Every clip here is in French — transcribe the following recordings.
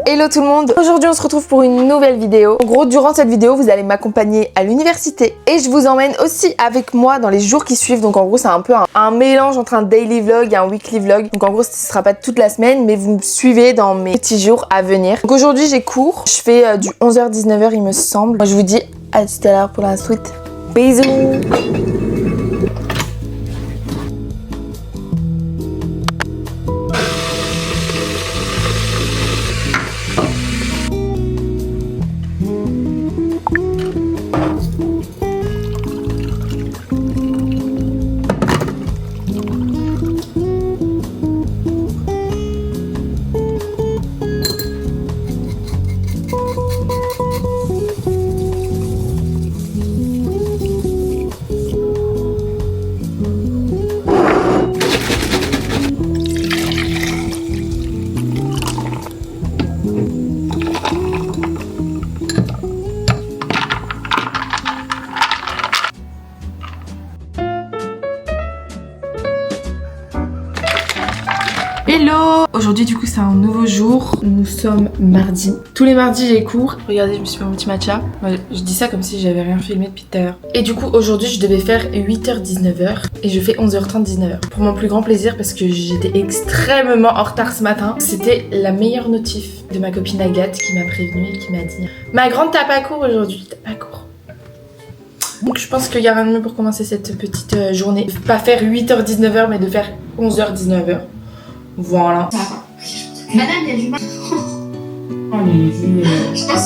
Hello tout le monde. Aujourd'hui on se retrouve pour une nouvelle vidéo. En gros, durant cette vidéo vous allez m'accompagner à l'université et je vous emmène aussi avec moi dans les jours qui suivent. Donc en gros c'est un peu un mélange entre un daily vlog et un weekly vlog. Donc en gros ce sera pas toute la semaine mais vous me suivez dans mes petits jours à venir. Donc aujourd'hui j'ai cours, je fais du 11h-19h il me semble. Moi je vous dis à tout à l'heure pour la suite. Bisous. Hello! Aujourd'hui du coup c'est un nouveau jour, nous sommes mardi. Tous les mardis j'ai cours. Regardez, je me suis fait mon petit matcha. Je dis ça comme si j'avais rien filmé depuis tout à l'heure. Et du coup aujourd'hui je devais faire 8h-19h et je fais 11h30-19h. Pour mon plus grand plaisir parce que j'étais extrêmement en retard ce matin. C'était la meilleure notif de ma copine Agathe qui m'a prévenue et qui m'a dit ma grande t'as pas cours aujourd'hui, t'as pas cours. Donc je pense qu'il y a rien de mieux pour commencer cette petite journée. Pas faire 8h-19h mais de faire 11h-19h. Voilà. Madame, il y a du mal. Je pense.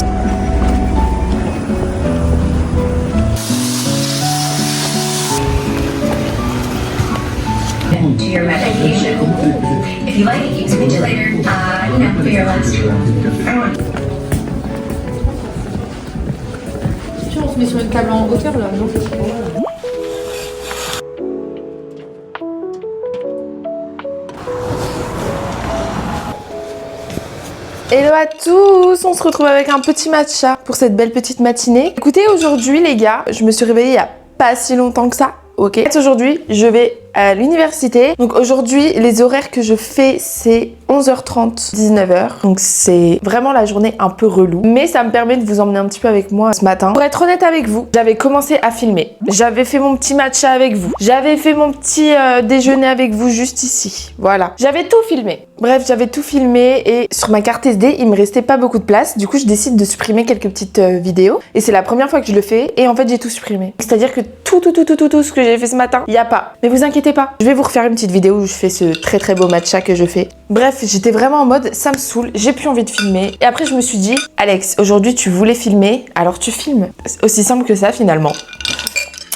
To your medication. If you like it, you can switch it later. For your lunch. On se met sur une table en hauteur là, non? Hello à tous, on se retrouve avec un petit matcha pour cette belle petite matinée. Écoutez, aujourd'hui les gars, je me suis réveillée il y a pas si longtemps que ça, ok? Aujourd'hui, je vais à l'université. Donc aujourd'hui, les horaires que je fais, c'est 11h30, 19h. Donc c'est vraiment la journée un peu relou. Mais ça me permet de vous emmener un petit peu avec moi ce matin. Pour être honnête avec vous, j'avais commencé à filmer. J'avais fait mon petit matcha avec vous. J'avais fait mon petit déjeuner avec vous juste ici. Voilà. J'avais tout filmé. Bref, j'avais tout filmé et sur ma carte SD, il me restait pas beaucoup de place. Du coup, je décide de supprimer quelques petites vidéos. Et c'est la première fois que je le fais. Et en fait, j'ai tout supprimé. C'est-à-dire que tout ce que j'ai fait ce matin, il n'y a pas. Mais vous inquiétez pas. Je vais vous refaire une petite vidéo où je fais ce très beau matcha que je fais. Bref, j'étais vraiment en mode ça me saoule, j'ai plus envie de filmer. Et après je me suis dit, Alex, aujourd'hui tu voulais filmer, alors tu filmes. C'est aussi simple que ça finalement.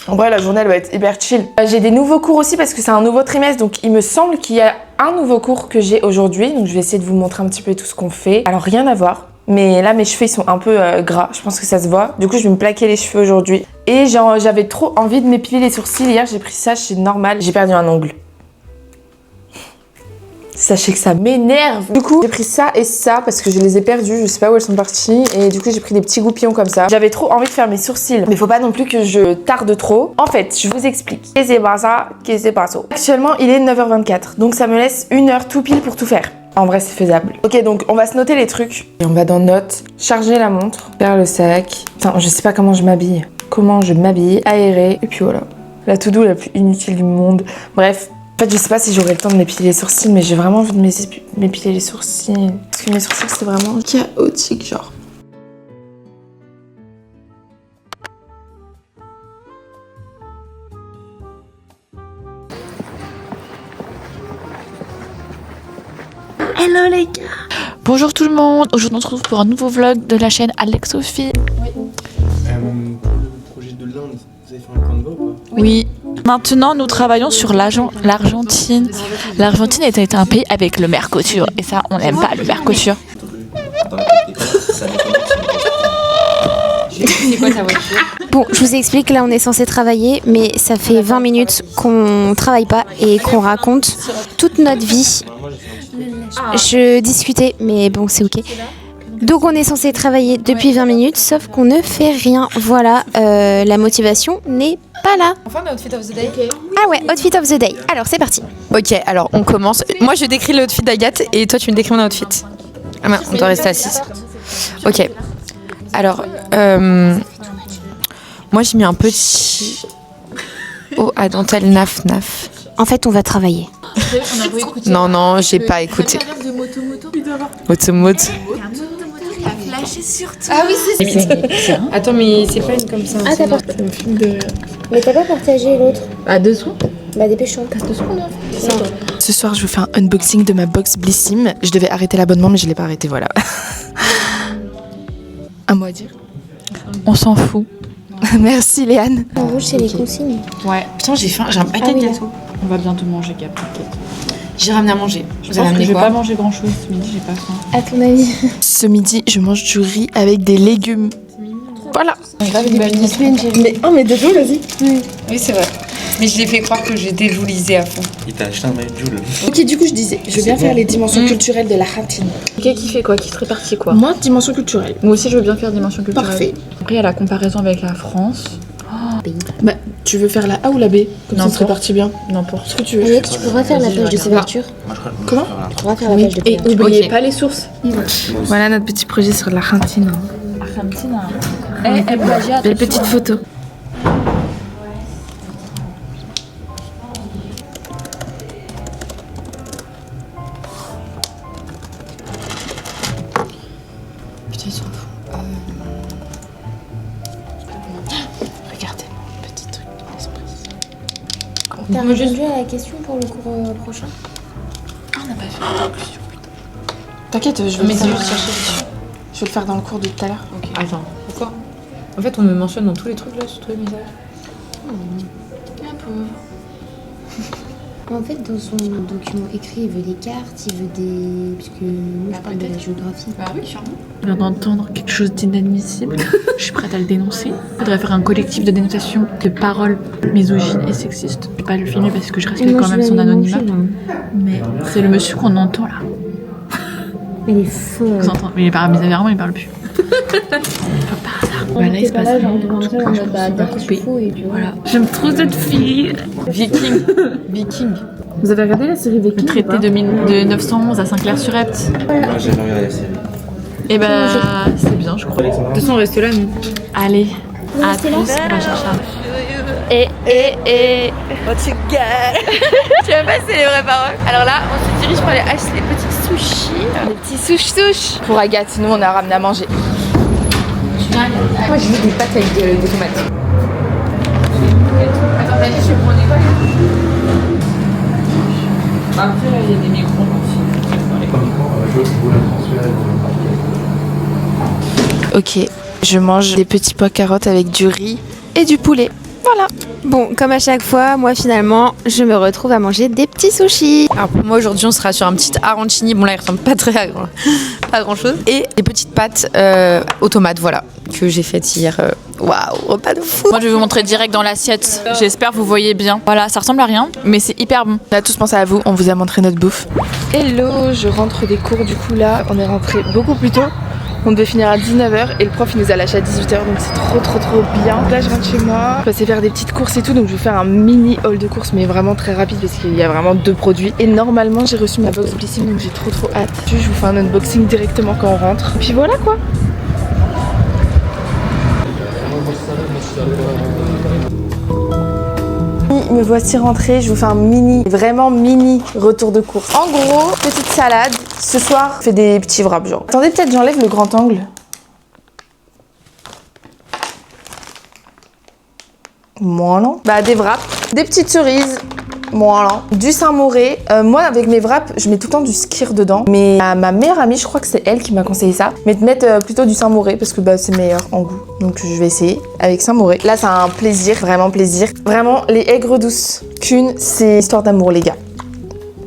En vrai la journée elle va être hyper chill. J'ai des nouveaux cours aussi parce que c'est un nouveau trimestre, donc il me semble qu'il y a un nouveau cours que j'ai aujourd'hui. Donc je vais essayer de vous montrer un petit peu tout ce qu'on fait. Alors rien à voir. Mais là mes cheveux ils sont un peu gras, je pense que ça se voit. Du coup je vais me plaquer les cheveux aujourd'hui. Et j'avais trop envie de m'épiler les sourcils. Hier j'ai pris ça chez Normal, j'ai perdu un ongle. Sachez que ça m'énerve. Du coup j'ai pris ça et ça parce que je les ai perdus, je sais pas où elles sont parties. Et du coup j'ai pris des petits goupillons comme ça. J'avais trop envie de faire mes sourcils, mais faut pas non plus que je tarde trop. En fait je vous explique. Qu'est-ce que c'est pas ça. Actuellement il est 9h24, donc ça me laisse 1 heure tout pile pour tout faire. En vrai, c'est faisable. Ok, donc on va se noter les trucs. Et on va dans notes, charger la montre, faire le sac. Putain, je sais pas comment je m'habille. Comment je m'habille, aérer. Et puis voilà. La to-do la plus inutile du monde. Bref. En fait, je sais pas si j'aurai le temps de m'épiler les sourcils, mais j'ai vraiment envie de m'épiler les sourcils. Parce que mes sourcils, c'est vraiment chaotique, genre. Hello les gars. Bonjour tout le monde, aujourd'hui on se retrouve pour un nouveau vlog de la chaîne Alex Sophie. Oui. Pour le projet de l'Inde, vous avez fait un Canva ou pas? Oui. Maintenant nous travaillons sur l'Argentine. L'Argentine est un pays avec le Mercosur et ça on n'aime pas le Mercosur. C'est quoi ta voiture? Bon, je vous explique, là on est censé travailler, mais ça fait 20 minutes qu'on travaille pas et qu'on raconte toute notre vie. Je discutais, mais bon, c'est ok. Donc on est censé travailler depuis 20 minutes, sauf qu'on ne fait rien. Voilà, la motivation n'est pas là. Enfin, le outfit of the day. Ah ouais, outfit of the day. Alors c'est parti. Ok, alors on commence. Moi je décris le outfit d'Agathe et toi tu me décris mon outfit. Ah ben, on doit rester assise. Ok. Alors, moi j'ai mis un petit... Oh, à dentelle naf. En fait, on va travailler. Non, j'ai pas écouté. Moto. Ah oui, c'est Attends, mais c'est pas une comme ça. Ah, d'accord. Mais t'as pas partagé l'autre? À dessous. Bah, dépêchons. Ce soir, je vous fais un unboxing de ma box Blissim. Je devais arrêter l'abonnement, mais je l'ai pas arrêté, voilà. Un mot à dire? On s'en fout. Merci Léane. En rouge, c'est les consignes. Ouais. Putain, j'ai faim. J'ai un paquet de gâteaux. On va bientôt manger, Gab, t'inquiète. J'ai ramené à manger. Je pense que je vais pas manger grand chose ce midi, j'ai pas faim. À ton avis? Ce midi, je mange du riz avec des légumes. Voilà. Mais de dos, vas-y. Oui, c'est vrai. Mais je l'ai fait croire que j'étais joulisée à fond. Il t'a acheté un maillot de Joule. Ok, du coup, je disais, je veux bien faire les dimensions culturelles de l'Argentine. Ok, qui fait quoi? Qui se répartit quoi? Moi, dimension culturelle. Moi aussi, je veux bien faire dimension culturelle. Parfait. Après, il y a la comparaison avec la France. Bah, tu veux faire la A ou la B? Comme ça, on se répartit bien. N'importe. Ce que tu veux. Alex, tu pourras faire la page de couverture. Comment? Tu pourras faire la page de Et couverture. n'oubliez pas les sources. Voilà notre petit projet sur l'Argentine. Argentine. Elle plagiat. Belle petite photo. Putain, ils sont fous. Regardez mon petit truc d'esprit. T'as répondu à la question pour le cours prochain? Ah, on n'a pas fait la conclusion, putain. T'inquiète, je vais le faire. Je vais le faire dans le cours de tout à l'heure. Ok. Attends, pourquoi? En fait, on me mentionne dans tous les trucs là, sur tous les messages. En fait, dans son document écrit, il veut des cartes, il veut des... Parce que moi, je parle de la géographie. Bah oui, sûrement. Je viens d'entendre quelque chose d'inadmissible. Je suis prête à le dénoncer. Il faudrait faire un collectif de dénonciation de paroles misogynes et sexistes. Je vais pas le filmer parce que je respecte quand même son anonymat. Mais c'est le monsieur qu'on entend là. Elle est folle. Vous entendez? Mais il parle bizarrement, il parle plus. Bah là, il se passe rien. Voilà. J'aime trop cette fille. Viking. Vous avez regardé la série Le Viking? traité de 911 à Saint-Clair-sur-Epte. Moi, j'ai regardé la série. Et bah, c'est bien, je crois. De toute façon, on reste là, nous. Allez, à plus, on va chercher un. What you got? Tu vas passer les vraies paroles. Alors là, on se dirige pour aller acheter des petits sushis. Des petits sush. Pour Agathe, nous on a ramené à manger. Moi, je veux des pâtes avec des tomates. Attends, t'as dit, je vais prendre quoi? Après, il y a des micros aussi. Ok, je mange des petits pois carottes avec du riz et du poulet. Voilà. Bon, comme à chaque fois, moi finalement, je me retrouve à manger des petits sushis. Alors pour moi aujourd'hui on sera sur un petit arancini, bon là il ressemble pas très à grand chose, et des petites pâtes aux tomates, voilà, que j'ai faites hier. Waouh, repas de fou. Moi, je vais vous montrer direct dans l'assiette. J'espère que vous voyez bien. Voilà, ça ressemble à rien, mais c'est hyper bon. On a tous pensé à vous, on vous a montré notre bouffe. Hello, je rentre des cours, du coup là, on est rentré beaucoup plus tôt. On devait finir à 19h et le prof il nous a lâché à 18h, donc c'est trop bien. Là je rentre chez moi, je vais passer faire des petites courses et tout, donc je vais faire un mini haul de courses mais vraiment très rapide parce qu'il y a vraiment 2 produits. Et normalement j'ai reçu ma box Blissim, donc j'ai trop hâte. Je vous fais un unboxing directement quand on rentre. Et puis voilà quoi. Me voici rentrée, je vous fais un vraiment mini retour de course. En gros, petite salade. Ce soir, je fais des petits wraps genre. Attendez, peut-être j'enlève le grand angle. Voilà. Bah des wraps, des petites cerises. Voilà. Du Saint-Mauré. Moi, avec mes wraps, je mets tout le temps du skyr dedans. Mais ma meilleure amie, je crois que c'est elle qui m'a conseillé ça. Mais de mettre plutôt du Saint-Mauré parce que bah, c'est meilleur en goût. Donc je vais essayer avec Saint-Mauré. Là, c'est un plaisir, vraiment plaisir. Vraiment, les aigres douces. Qu'une, c'est histoire d'amour, les gars.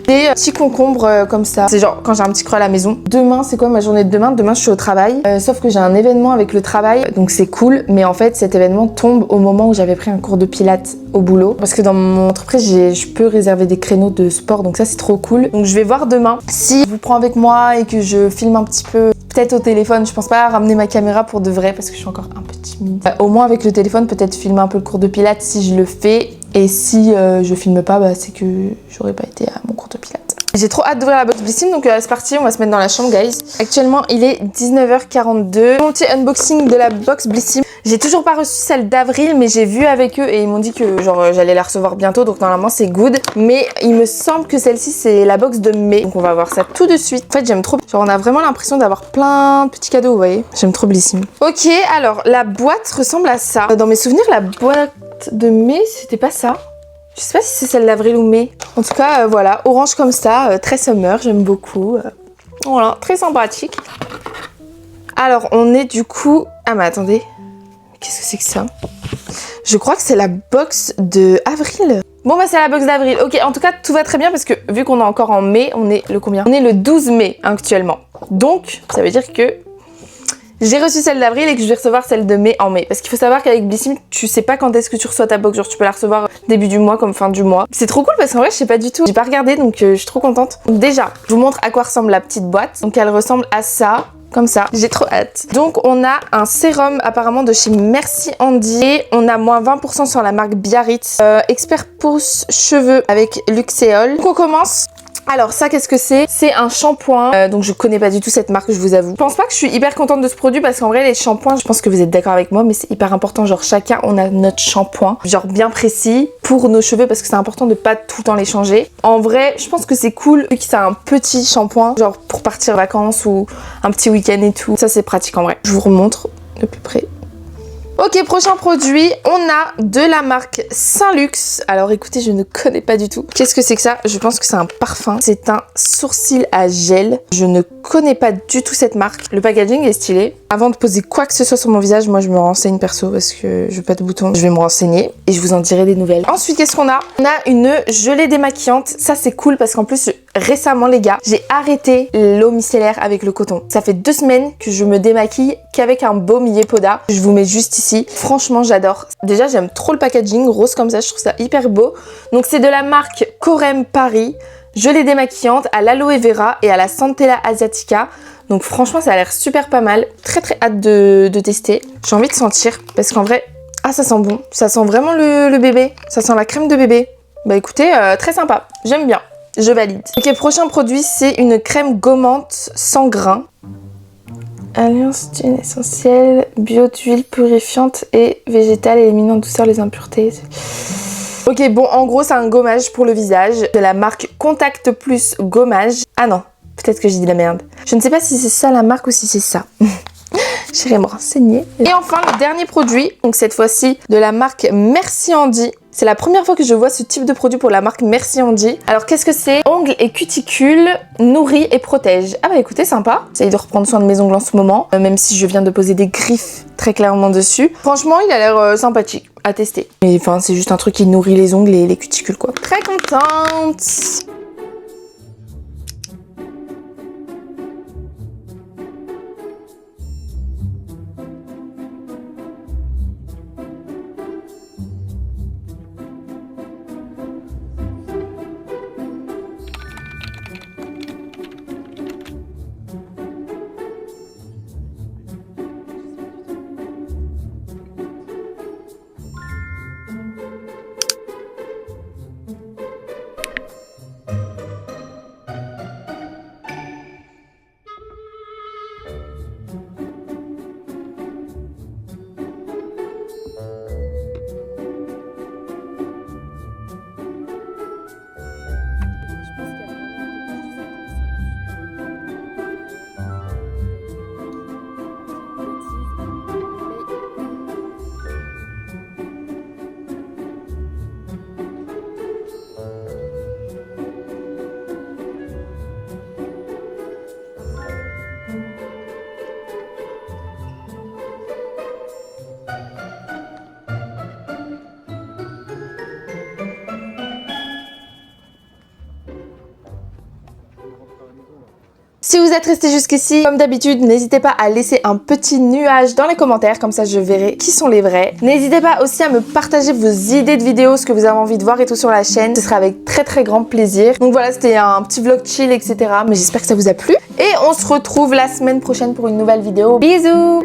Des petits concombres comme ça. C'est genre quand j'ai un petit creux à la maison. Demain, c'est quoi ma journée de demain? Demain, je suis au travail. Sauf que j'ai un événement avec le travail. Donc c'est cool. Mais en fait, cet événement tombe au moment où j'avais pris un cours de pilates au boulot. Parce que dans mon entreprise, je peux réserver des créneaux de sport. Donc ça, c'est trop cool. Donc je vais voir demain. Si je vous prends avec moi et que je filme un petit peu, peut-être au téléphone. Je pense pas ramener ma caméra pour de vrai parce que je suis encore un peu timide. Au moins avec le téléphone, peut-être filmer un peu le cours de pilates si je le fais. Et si je filme pas, bah, c'est que j'aurais pas été à mon cours de pilates. J'ai trop hâte d'ouvrir la box Blissim, donc c'est parti, on va se mettre dans la chambre, guys. Actuellement, il est 19h42. Mon petit unboxing de la box Blissim. J'ai toujours pas reçu celle d'avril, mais j'ai vu avec eux et ils m'ont dit que genre j'allais la recevoir bientôt, donc normalement c'est good. Mais il me semble que celle-ci c'est la box de mai, donc on va voir ça tout de suite. En fait, j'aime trop. Genre on a vraiment l'impression d'avoir plein de petits cadeaux, vous voyez. J'aime trop Blissim. Ok, alors la boîte ressemble à ça. Dans mes souvenirs, la boîte de mai, c'était pas ça. Je sais pas si c'est celle d'avril ou mai. En tout cas, voilà, orange comme ça, très summer, j'aime beaucoup. Voilà, très sympathique. Alors, on est du coup... Ah, mais attendez. Qu'est-ce que c'est que ça? Je crois que c'est la box de avril. Bon, bah, c'est la box d'avril. Ok, en tout cas, tout va très bien parce que vu qu'on est encore en mai, on est le combien? On est le 12 mai actuellement. Donc, ça veut dire que... j'ai reçu celle d'avril et que je vais recevoir celle de mai en mai. Parce qu'il faut savoir qu'avec Blissim, tu sais pas quand est-ce que tu reçois ta box. Genre tu peux la recevoir début du mois comme fin du mois. C'est trop cool parce qu'en vrai je sais pas du tout. J'ai pas regardé donc je suis trop contente. Donc déjà, je vous montre à quoi ressemble la petite boîte. Donc elle ressemble à ça. Comme ça, j'ai trop hâte. Donc on a un sérum apparemment de chez Merci Andy. Et on a moins 20% sur la marque Biarritz. Expert pousse cheveux avec Luxéol. Donc on commence. Alors ça, qu'est-ce que c'est? C'est un shampoing, donc je connais pas du tout cette marque, je vous avoue. Je pense pas que je suis hyper contente de ce produit parce qu'en vrai les shampoings, je pense que vous êtes d'accord avec moi, mais c'est hyper important, genre chacun on a notre shampoing, genre bien précis pour nos cheveux parce que c'est important de pas tout le temps les changer. En vrai, je pense que c'est cool vu que c'est un petit shampoing, genre pour partir en vacances ou un petit week-end et tout. Ça c'est pratique en vrai. Je vous remontre de plus près. Ok, prochain produit, on a de la marque Saint-Luxe. Alors écoutez, je ne connais pas du tout. Qu'est-ce que c'est que ça? Je pense que c'est un parfum. C'est un sourcil à gel. Je ne connais pas du tout cette marque. Le packaging est stylé. Avant de poser quoi que ce soit sur mon visage, moi je me renseigne perso parce que je veux pas de boutons. Je vais me renseigner et je vous en dirai des nouvelles. Ensuite, qu'est-ce qu'on a? On a une gelée démaquillante. Ça c'est cool parce qu'en plus, récemment les gars, j'ai arrêté l'eau micellaire avec le coton. Ça fait 2 semaines que je me démaquille qu'avec un baume Yepoda. Je vous mets juste ici. Franchement, j'adore. Déjà, j'aime trop le packaging rose comme ça. Je trouve ça hyper beau. Donc, c'est de la marque Corem Paris. Gelée démaquillante à l'aloe vera et à la Centella asiatica. Donc, franchement, ça a l'air super pas mal. Très, très hâte de tester. J'ai envie de sentir parce qu'en vrai, ah, ça sent bon. Ça sent vraiment le bébé. Ça sent la crème de bébé. Bah, écoutez, très sympa. J'aime bien. Je valide. Ok, prochain produit, c'est une crème gommante sans grains. Alliance d'une essentielle, bio d'huile purifiante et végétale éliminant en douceur les impuretés. Ok, bon, en gros, c'est un gommage pour le visage de la marque Contact Plus Gommage. Ah non, peut-être que j'ai dit la merde. Je ne sais pas si c'est ça la marque ou si c'est ça. J'irai me renseigner. Et enfin, le dernier produit, donc cette fois-ci de la marque Merci Andy. C'est la première fois que je vois ce type de produit pour la marque Merci Andy. Alors qu'est-ce que c'est? Ongles et cuticules, nourrit et protège. Ah bah écoutez, sympa. J'essaye de reprendre soin de mes ongles en ce moment, même si je viens de poser des griffes très clairement dessus. Franchement, il a l'air sympathique à tester. Mais enfin, c'est juste un truc qui nourrit les ongles et les cuticules quoi. Très contente. Si vous êtes resté jusqu'ici, comme d'habitude, n'hésitez pas à laisser un petit nuage dans les commentaires, comme ça je verrai qui sont les vrais. N'hésitez pas aussi à me partager vos idées de vidéos, ce que vous avez envie de voir et tout sur la chaîne. Ce sera avec très très grand plaisir. Donc voilà, c'était un petit vlog chill, etc. Mais j'espère que ça vous a plu. Et on se retrouve la semaine prochaine pour une nouvelle vidéo. Bisous!